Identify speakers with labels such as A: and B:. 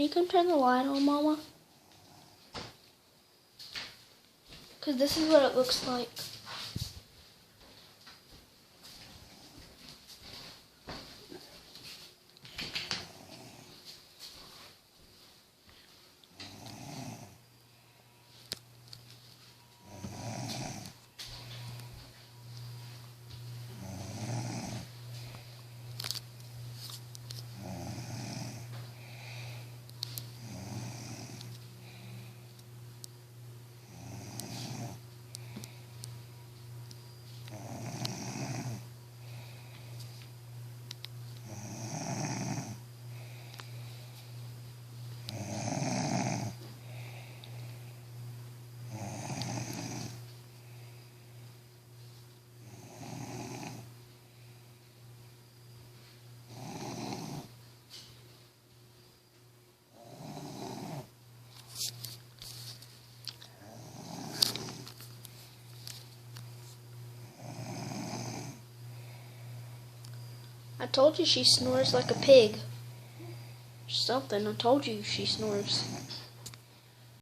A: you come turn the light on, Mama? Because this is what it looks like. I told you she snores like a pig. Something, I told you she snores.